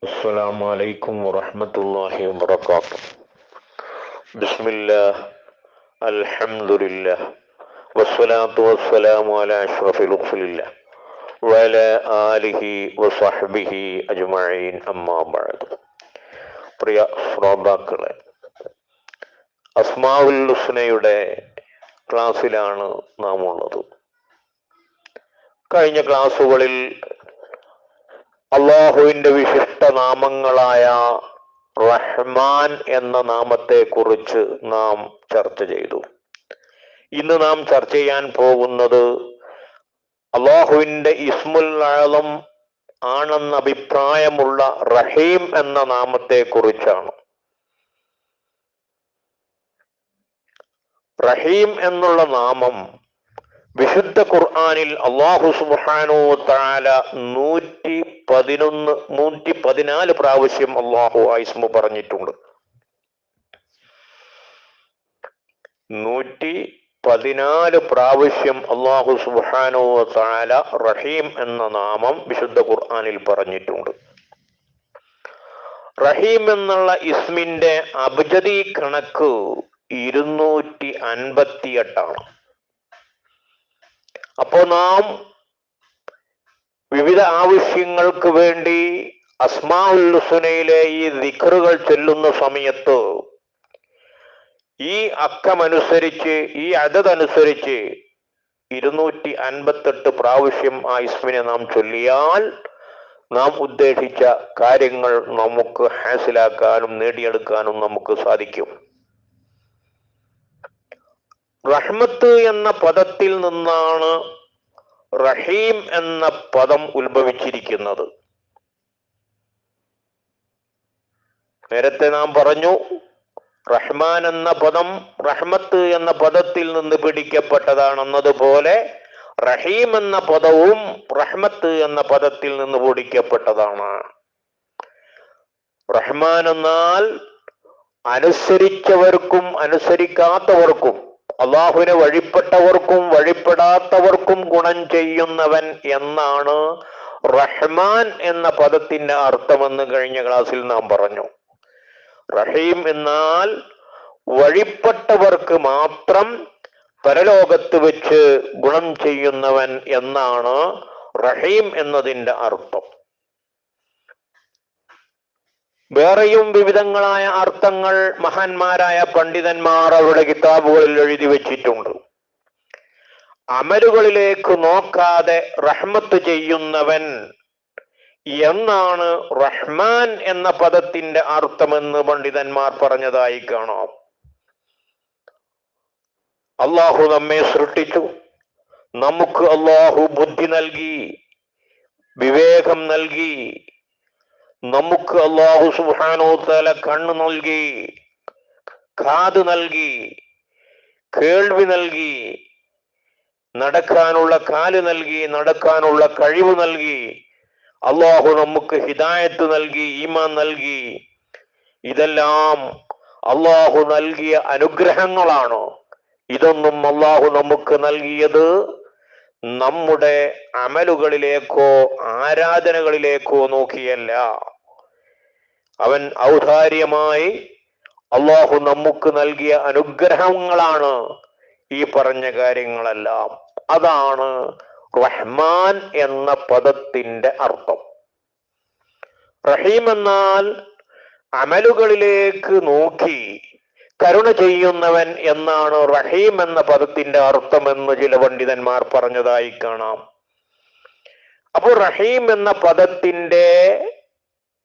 السلام عليكم ورحمة الله وبركاته. بسم الله، الحمد لله، والصلاة والسلام على أشرف رسول الله وعلى آله وصحبه أجمعين أما بعد. പ്രിയ ശ്രോതാക്കളെ, അസ്മാഉൽ ഹുസ്നയുടെ ക്ലാസ്സിലാണ് നാം ഉള്ളത്. കഴിഞ്ഞ ക്ലാസ്സുകളിൽ അള്ളാഹുവിൻ്റെ വിശിഷ്ട നാമങ്ങളായ റഹ്മാൻ എന്ന നാമത്തെക്കുറിച്ച് നാം ചർച്ച ചെയ്തു. ഇന്ന് നാം ചർച്ച ചെയ്യാൻ പോകുന്നത് അള്ളാഹുവിൻ്റെ ഇസ്മുൽ ആളം ആണെന്ന അഭിപ്രായമുള്ള റഹീം എന്ന നാമത്തെക്കുറിച്ചാണ്. റഹീം എന്നുള്ള നാമം വിശുദ്ധ ഖുർആനിൽ അല്ലാഹു സുബ്ഹാനഹു വ തആല 114 പ്രാവശ്യം അല്ലാഹു ആ ഇസ്മു പറഞ്ഞിട്ടുണ്ട്. 114 പ്രാവശ്യം അല്ലാഹു സുബ്ഹാനഹു വ തആല റഹീം എന്ന നാമം വിശുദ്ധ ഖുർആനിൽ പറഞ്ഞിട്ടുണ്ട്. റഹീം എന്നുള്ള ഇസ്മിന്റെ അബ്ജദി കണക്ക് 258 അപ്പോൾ നാം വിവിധ ആവശ്യങ്ങൾക്ക് വേണ്ടി അസ്മാഉൽ ഹുസ്നയിലെ ഈ ദിക്റുകൾ ചൊല്ലുന്ന സമയത്ത് ഈ അക്കമനുസരിച്ച്, ഈ അദദനുസരിച്ച് 258 പ്രാവശ്യം ആ ഇസ്മിനെ നാം ചൊല്ലിയാൽ നാം ഉദ്ദേശിച്ച കാര്യങ്ങൾ നമുക്ക് ഹാസിലാക്കാനും നേടിയെടുക്കാനും നമുക്ക് സാധിക്കും. റഹ്മത്ത് എന്ന പദത്തിൽ നിന്നാണ് റഹീം എന്ന പദം ഉത്ഭവിച്ചിരിക്കുന്നത്. നേരത്തെ നാം പറഞ്ഞു, റഹ്മാൻ എന്ന പദം റഹ്മത്ത് എന്ന പദത്തിൽ നിന്ന് പിടിക്കപ്പെട്ടതാണെന്നതുപോലെ റഹീം എന്ന പദവും റഹ്മത്ത് എന്ന പദത്തിൽ നിന്ന് പിടിക്കപ്പെട്ടതാണ്. റഹ്മാൻ എന്നാൽ അനുസരിച്ചവർക്കും അനുസരിക്കാത്തവർക്കും, അള്ളാഹുവിനെ വഴിപ്പെട്ടവർക്കും വഴിപ്പെടാത്തവർക്കും ഗുണം ചെയ്യുന്നവൻ എന്നാണ് റഹ്മാൻ എന്ന പദത്തിന്റെ അർത്ഥമെന്ന് കഴിഞ്ഞ ക്ലാസ്സിൽ നാം പറഞ്ഞു. റഹീം എന്നാൽ വഴിപ്പെട്ടവർക്ക് മാത്രം പരലോകത്ത് വെച്ച് ഗുണം ചെയ്യുന്നവൻ എന്നാണ് റഹീം എന്നതിന്റെ അർത്ഥം. വേറെയും വിവിധങ്ങളായ അർത്ഥങ്ങൾ മഹാന്മാരായ പണ്ഡിതന്മാർ അവരുടെ കിതാബുകളിൽ എഴുതി വച്ചിട്ടുണ്ട്. അമലുകളിലേക്ക് നോക്കാതെ റഹ്മത്ത് ചെയ്യുന്നവൻ എന്നാണ് റഹ്മാൻ എന്ന പദത്തിന്റെ അർത്ഥമെന്ന് പണ്ഡിതന്മാർ പറഞ്ഞതായി കാണാം. അള്ളാഹു നമ്മെ സൃഷ്ടിച്ചു, നമുക്ക് അള്ളാഹു ബുദ്ധി നൽകി, വിവേകം നൽകി, നമുക്ക് അല്ലാഹു സുബ്ഹാനഹു വ തആല കണ്ണ് നൽകി, കാത് നൽകി, കേൾവി നൽകി, നടക്കാനുള്ള കാല് നൽകി, നടക്കാനുള്ള കഴിവ് നൽകി. അല്ലാഹു നമുക്ക് ഹിദായത്ത് നൽകി, ഈമാൻ നൽകി. ഇതെല്ലാം അല്ലാഹു നൽകിയ അനുഗ്രഹങ്ങളാണ്. ഇതൊന്നും അല്ലാഹു നമുക്ക് നൽകിയത് നമ്മുടെ അമലുകളിലേക്കോ ആരാധനകളിലേക്കോ നോക്കിയല്ല. അവൻ ഔദാര്യമായി അല്ലാഹു നമുക്ക് നൽകിയ അനുഗ്രഹങ്ങളാണ് ഈ പറഞ്ഞ കാര്യങ്ങളെല്ലാം. അതാണ് റഹ്മാൻ എന്ന പദത്തിന്റെ അർത്ഥം. റഹീം എന്നാൽ അമലുകളിലേക്ക് നോക്കി കരുണ ചെയ്യുന്നവൻ എന്നാണ് റഹീം എന്ന പദത്തിന്റെ അർത്ഥമെന്ന് ചില പണ്ഡിതന്മാർ പറഞ്ഞതായി കാണാം. അപ്പോൾ റഹീം എന്ന പദത്തിന്റെ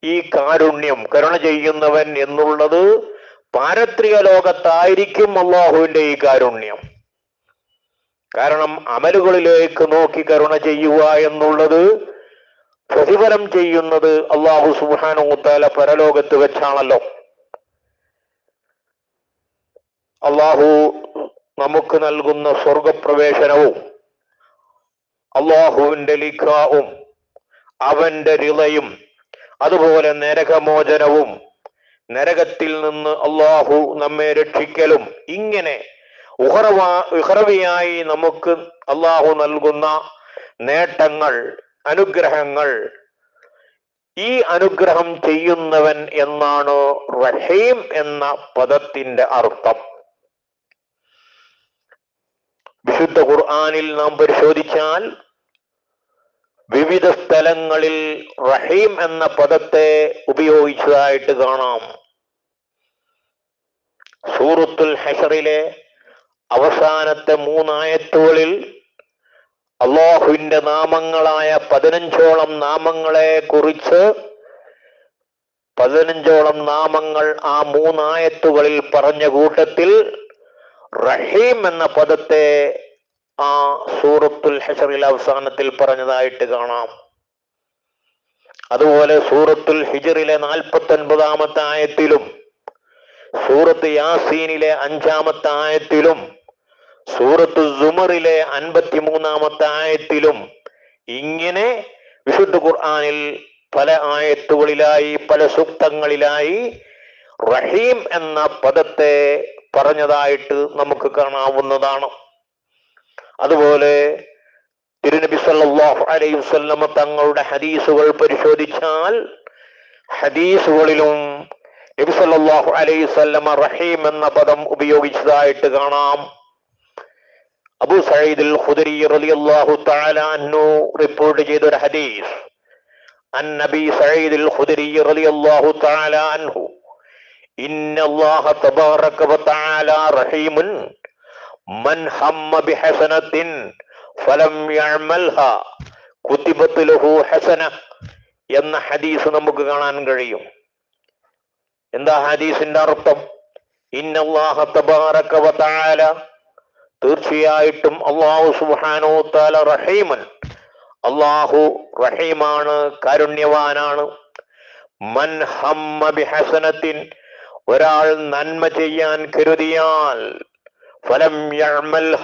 ഈ കാരുണ്യം, കരുണ ചെയ്യുന്നവൻ എന്നുള്ളത് പാരത്രിക ലോകത്തായിരിക്കും അള്ളാഹുവിന്റെ ഈ കാരുണ്യം. കാരണം അമലുകളിലേക്ക് നോക്കി കരുണ ചെയ്യുക എന്നുള്ളത് പ്രതിഫലം ചെയ്യുന്നത് അല്ലാഹു സുബ്ഹാനഹു വ തആല പരലോകത്ത് വെച്ചാണല്ലോ. അള്ളാഹു നമുക്ക് നൽകുന്ന സ്വർഗപ്രവേശനവും അള്ളാഹുവിന്റെ ലിഖാവും അവന്റെ റിളയും അതുപോലെ നരകമോചനവും നരകത്തിൽ നിന്ന് അള്ളാഹു നമ്മെ രക്ഷിക്കലും, ഇങ്ങനെ ഉഹറവിയായി നമുക്ക് അള്ളാഹു നൽകുന്ന നേട്ടങ്ങൾ, അനുഗ്രഹങ്ങൾ ഈ അനുഗ്രഹം ചെയ്യുന്നവൻ എന്നാണ് റഹീം എന്ന പദത്തിന്റെ അർത്ഥം. വിശുദ്ധ ഖുർആനിൽ നാം പരിശോധിച്ചാൽ വിവിധ സ്ഥലങ്ങളിൽ റഹീം എന്ന പദത്തെ ഉപയോഗിച്ചതായിട്ട് കാണാം. സൂറത്തുൽ ഹശറിലെ അവസാനത്തെ 3 ആയത്തുകളിൽ അള്ളാഹുവിന്റെ നാമങ്ങളായ 15ഓളം നാമങ്ങളെ കുറിച്ച് 15ഓളം നാമങ്ങൾ ആ 3 ആയത്തുകളിൽ പറഞ്ഞ കൂട്ടത്തിൽ റഹീം എന്ന പദത്തെ ആ സൂറത്തുൽ ഹശറിൽ അവസാനത്തിൽ പറഞ്ഞതായിട്ട് കാണാം. അതുപോലെ സൂറത്തുൽ ഹിജ്റിലെ 49-ാമത്തെ ആയത്തിലും സൂറത്ത് യാസീനിലെ 5-ാമത്തെ ആയത്തിലും സൂറത്ത് സുമറിലെ 53-ാമത്തെ ആയത്തിലും ഇങ്ങനെ വിശുദ്ധ ഖുർആനിൽ പല ആയത്തുകളിലായി പല സൂക്തങ്ങളിലായി റഹീം എന്ന പദത്തെ പറഞ്ഞതായിട്ട് നമുക്ക് കാണാവുന്നതാണ്. അതുപോലെ തിരുനബി സല്ലല്ലാഹു അലൈഹി വസല്ലമ തങ്ങളുടെ ഹദീസുകൾ പരിശോധിച്ചാൽ ഹദീസുകളിലും നബി സല്ലല്ലാഹു അലൈഹി വസല്ലമ റഹീം എന്ന പദം ഉപയോഗിച്ചതായിട്ട് കാണാം. അബൂ സഈദ് അൽ ഖുദരി റളിയല്ലാഹു തആല അൻഹു റിപ്പോർട്ട് ചെയ്ത ഒരു ഹദീസ്, അൻ നബി സഈദ് അൽ ഖുദരി റളിയല്ലാഹു തആല അൻഹു ഇന്നല്ലാഹ തബാറക വ തആല റഹീമുൻ മൻ ഹമ്മ ബിഹസനത്തിൻ ഫലം യഅമൽഹാ കുതിബത് ലഹു ഹസന എന്ന ഹദീസ് നമുക്ക് കാണാൻ കഴിയും. എന്താ ഹദീസിന്റെ അർത്ഥം? ഇന്നല്ലാഹ തബാറക വ തആല, തീർച്ചയായിട്ടും അല്ലാഹു സുബ്ഹാനഹു വ തആല റഹീമൻ, അല്ലാഹു റഹീമാണ്, കാരുണ്യവാനാണ്. മൻ ഹമ്മ ബിഹസനത്തിൻ, ഒരാൾ നന്മ ചെയ്യാൻ കരുതിയാൽ ഫലം യഅമൽഹ,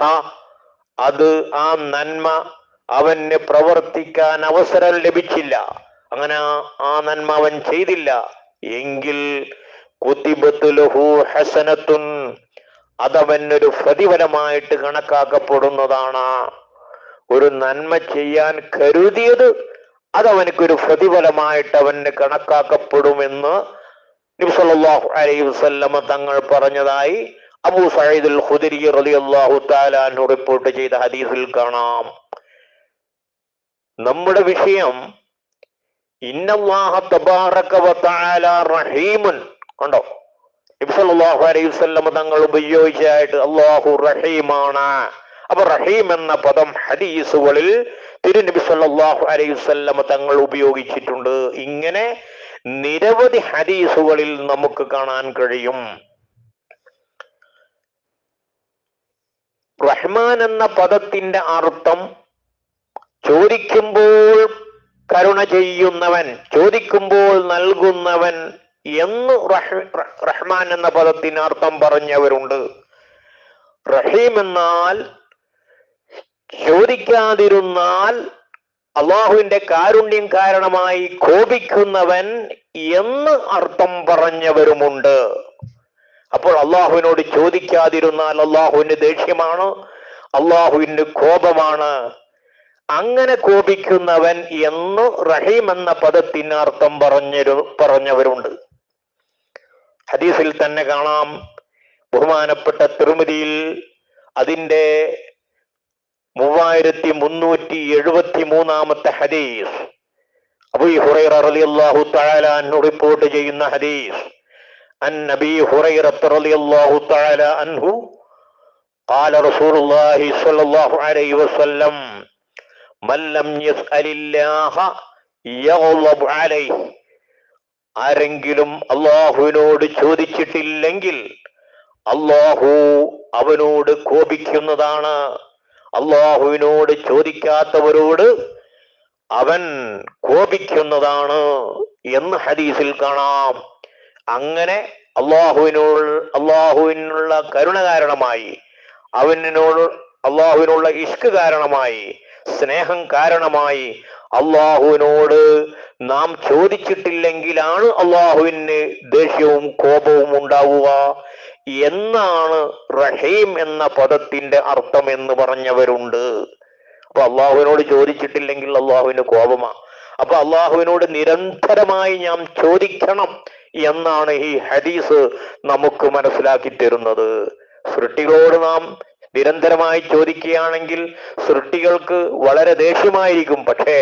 അത് ആ നന്മ അവന് പ്രവർത്തിക്കാൻ അവസരം ലഭിച്ചില്ല, അങ്ങനെ ആ നന്മ അവൻ ചെയ്തില്ല എങ്കിൽ കുതിബത് ലഹു ഹസനത്തുൻ, അതവനൊരു പ്രതിഫലമായിട്ട് കണക്കാക്കപ്പെടുന്നതാണ്. ഒരു നന്മ ചെയ്യാൻ കരുതിയത് അതവനക്കൊരു പ്രതിഫലമായിട്ട് അവന് കണക്കാക്കപ്പെടുമെന്ന് നബി സല്ലല്ലാഹു അലൈഹി വസല്ലമ തങ്ങൾ പറഞ്ഞതായി അബൂ സഈദ് അൽ ഖുദരി റളിയല്ലാഹു തആല അൻഹു റിപ്പോർട്ട് ചെയ്ത ഹദീസിൽ കാണാം. നമ്മുടെ വിഷയം ഇന്നല്ലാഹ തബാറക വ തആല റഹീമുൻ, കണ്ടോ? നബി സല്ലല്ലാഹു അലൈഹി വസല്ലമ തങ്ങൾ ഉപയോഗിച്ചായിട്ട് അല്ലാഹു റഹീമാണ്. അപ്പൊ റഹീം എന്ന പദം ഹദീസുകളിൽ തിരുനബി സല്ലല്ലാഹു അലൈഹി വസല്ലമ തങ്ങൾ ഉപയോഗിച്ചിട്ടുണ്ട്. ഇങ്ങനെ നിരവധി ഹദീസുകളിൽ നമുക്ക് കാണാൻ കഴിയും. റഹ്മാൻ എന്ന പദത്തിന്റെ അർത്ഥം ചോദിക്കുമ്പോൾ കരുണ ചെയ്യുന്നവൻ, ചോദിക്കുമ്പോൾ നൽകുന്നവൻ എന്ന് റഹ്മാൻ എന്ന പദത്തിന് അർത്ഥം പറഞ്ഞവരുണ്ട്. റഹീം എന്നാൽ ചോദിക്കാതിരുന്നാൽ അള്ളാഹുവിന്റെ കാരുണ്യം കാരണമായി കോപിക്കുന്നവൻ എന്ന് അർത്ഥം പറഞ്ഞവരുമുണ്ട്. അപ്പോൾ അള്ളാഹുവിനോട് ചോദിക്കാതിരുന്നാൽ അള്ളാഹുവിന് ദേഷ്യമാണ്, അള്ളാഹുവിന് കോപമാണ്. അങ്ങനെ കോപിക്കുന്നവൻ എന്ന് റഹീം എന്ന പദത്തിന് അർത്ഥം പറഞ്ഞവരുണ്ട്. ഹദീസിൽ തന്നെ കാണാം, ബഹുമാനപ്പെട്ട തിർമിദിയിൽ അതിന്റെ 3373-ാമത്തെ ഹദീസ്, അബൂ ഹുറൈറ റളിയല്ലാഹു തആല അൻഹു റിപ്പോർട്ട് ചെയ്യുന്ന ഹദീസ്, അൻ നബി ഹുറൈറ റളിയല്ലാഹു തആല അൻഹു ഖാല റസൂലുള്ളാഹി സ്വല്ലല്ലാഹു അലൈഹി വസല്ലം മൻ ലം യസ്അലില്ലാഹ യഗ്ളബ് അലൈഹി, ആരെങ്കിലും അള്ളാഹുവിനോട് ചോദിച്ചിട്ടില്ലെങ്കിൽ അള്ളാഹു അവനോട് കോപിക്കുന്നതാണ്. അള്ളാഹുവിനോട് ചോദിക്കാത്തവരോട് അവൻ കോപിക്കുന്നതാണ് എന്ന് ഹദീസിൽ കാണാം. അങ്ങനെ അള്ളാഹുവിനുള്ള കരുണ കാരണമായി, അള്ളാഹുവിനുള്ള ഇഷ്ക് കാരണമായി, സ്നേഹം കാരണമായി അള്ളാഹുവിനോട് നാം ചോദിച്ചിട്ടില്ലെങ്കിലാണ് അള്ളാഹുവിന് ദേഷ്യവും കോപവും ഉണ്ടാവുക എന്നാണ് റഹീം എന്ന പദത്തിന്റെ അർത്ഥം എന്ന് പറഞ്ഞവരുണ്ട്. അപ്പൊ അള്ളാഹുവിനോട് ചോദിച്ചിട്ടില്ലെങ്കിൽ അള്ളാഹുവിന് കോപമാ. അപ്പൊ അള്ളാഹുവിനോട് നിരന്തരമായി നാം ചോദിക്കണം എന്നാണ് ഈ ഹദീസ് നമുക്ക് മനസ്സിലാക്കി തരുന്നത്. സൃഷ്ടികളോട് നാം നിരന്തരമായി ചോദിക്കുകയാണെങ്കിൽ സൃഷ്ടികൾക്ക് വളരെ ദേഷ്യമായിരിക്കും. പക്ഷേ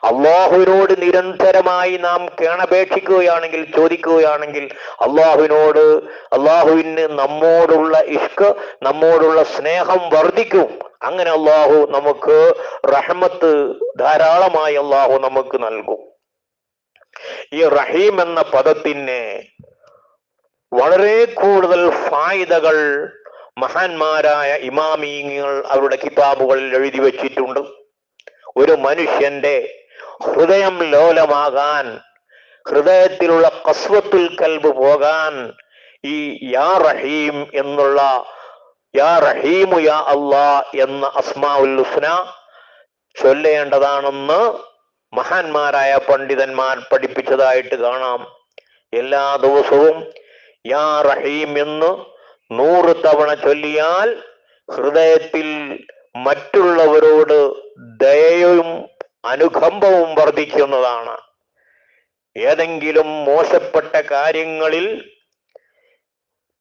അള്ളാഹുവിനോട് നിരന്തരമായി നാം കേണപേക്ഷിക്കുകയാണെങ്കിൽ, ചോദിക്കുകയാണെങ്കിൽ അള്ളാഹുവിന് നമ്മോടുള്ള ഇഷ്ക്, നമ്മോടുള്ള സ്നേഹം വർദ്ധിക്കും. അങ്ങനെ അള്ളാഹു നമുക്ക് റഹ്മത്ത് ധാരാളമായി അള്ളാഹു നമുക്ക് നൽകും. ഈ റഹീം എന്ന പദത്തിന് വളരെ കൂടുതൽ ഫായിദകൾ മഹാന്മാരായ ഇമാമിയങ്ങൾ അവരുടെ കിതാബുകളിൽ എഴുതി വച്ചിട്ടുണ്ട്. ഒരു മനുഷ്യന്റെ ഹൃദയം ലോലമാകാൻ, ഹൃദയത്തിലുള്ള ഖസ്വത്തുൽ കൽബ് പോകാൻ ഈ യാ റഹീം എന്നുള്ള യാ റഹീമു യാ അല്ലാ എന്ന അസ്മാഉൽ ഹുസ്ന ചൊല്ലേണ്ടതാണെന്ന് മഹാന്മാരായ പണ്ഡിതന്മാർ പഠിപ്പിച്ചതായിട്ട് കാണാം. എല്ലാ ദിവസവും യാ റഹീം എന്ന് 100 തവണ ചൊല്ലിയാൽ ഹൃദയത്തിൽ മറ്റുള്ളവരോട് ദയയും അനുകമ്പവും വർദ്ധിക്കുന്നതാണ്. ഏതെങ്കിലും മോശപ്പെട്ട കാര്യങ്ങളിൽ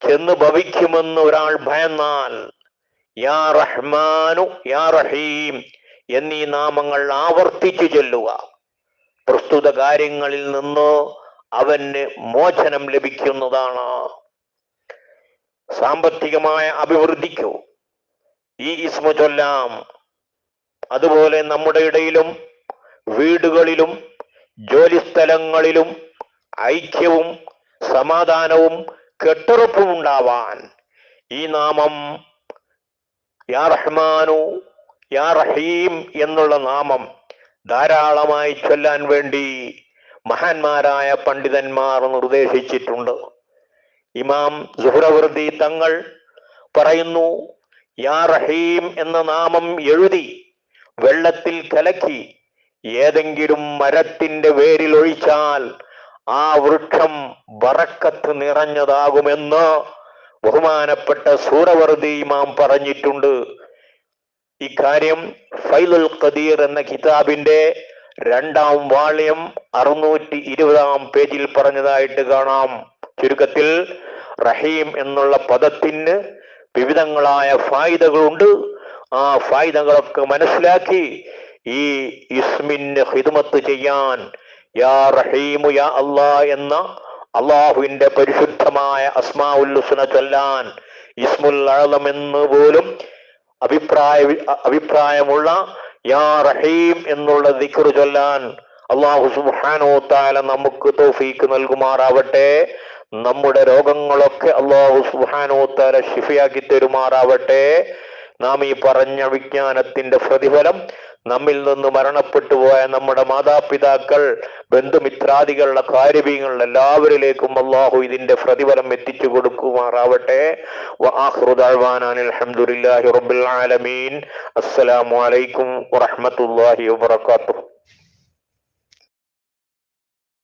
ചെന്ന് ഭവിക്കുമെന്ന് ഒരാൾ ഭയന്നാൽ യാ റഹ്മാനു യാ റഹീം എന്നീ നാമങ്ങൾ ആവർത്തിച്ചു ചൊല്ലുക. പ്രസ്തുത കാര്യങ്ങളിൽ നിന്ന് അവന് മോചനം ലഭിക്കുന്നതാണ്. സാമ്പത്തികമായ അഭിവൃദ്ധിക്കോ ഈ ഇസ്മ ചൊല്ലാം. അതുപോലെ നമ്മുടെ ഇടയിലും വീടുകളിലും ജോലിസ്ഥലങ്ങളിലും ഐക്യവും സമാധാനവും കെട്ടുറപ്പും ഉണ്ടാവാൻ ഈ നാമം യാ റഹ്മാനു യാ റഹീം എന്നുള്ള നാമം ധാരാളമായി ചൊല്ലാൻ വേണ്ടി മഹാന്മാരായ പണ്ഡിതന്മാർ നിർദ്ദേശിച്ചിട്ടുണ്ട്. ഇമാം സുഹ്റവർദി തങ്ങൾ പറയുന്നു, യാ റഹീം എന്ന നാമം എഴുതി വെള്ളത്തിൽ കലക്കി ഏതെങ്കിലും മരത്തിന്റെ വേരിൽ ഒഴിച്ചാൽ ആ വൃക്ഷം ബറക്കത്ത് നിറഞ്ഞതാകുമെന്ന് ബഹുമാനപ്പെട്ട സൂറവർദി ഇമാം പറഞ്ഞിട്ടുണ്ട്. ഇക്കാര്യം ഫൈലുൽ ഖദീർ എന്ന കിതാബിന്റെ 2ാം വാള്യം 620 പേജിൽ പറഞ്ഞതായിട്ട് കാണാം. ചുരുക്കത്തിൽ റഹീം എന്നുള്ള പദത്തിന് വിവിധങ്ങളായ ഫായിദകളുണ്ട്. ആ ഫായിദകളൊക്കെ മനസ്സിലാക്കി ഈ ഇസ്മിന് ഖിദ്മത്ത് ചെയ്യാൻ യാ റഹീമു യാ അല്ലാ എന്ന അള്ളാഹുവിന്റെ പരിശുദ്ധമായ അസ്മാഉൽ ഹുസ്ന ചൊല്ലാൻ, ഇസ്മുൽ അഅ്ലം എന്ന് പോലും അഭിപ്രായമുള്ള യാ റഹീം എന്നുള്ള ദിക്ർ ചൊല്ലാൻ അല്ലാഹു സുബ്ഹാനഹു വ തആല നമുക്ക് തൗഫീക്ക് നൽകുമാറാവട്ടെ. നമ്മുടെ രോഗങ്ങളൊക്കെ അല്ലാഹു സുബ്ഹാനഹു വ തആല ശിഫയാക്കി തരുമാറാവട്ടെ. നാം ഈ പറഞ്ഞ വിജ്ഞാനത്തിന്റെ പ്രതിഫലം നമ്മിൽ നിന്ന് മരണപ്പെട്ടു പോയ നമ്മുടെ മാതാപിതാക്കൾ, ബന്ധുമിത്രാദികളുടെ കാര്യങ്ങൾ എല്ലാവരിലേക്കും അല്ലാഹു ഇതിന്റെ പ്രതിഫലം എത്തിച്ചു കൊടുക്കുമാറാവട്ടെ. വആഖിറു ദഅ്വാനാ അൽഹംദുലില്ലാഹി റബ്ബിൽ ആലമീൻ. അസ്സലാമു അലൈക്കും വറഹ്മത്തുള്ളാഹി വബറകാതുഹു.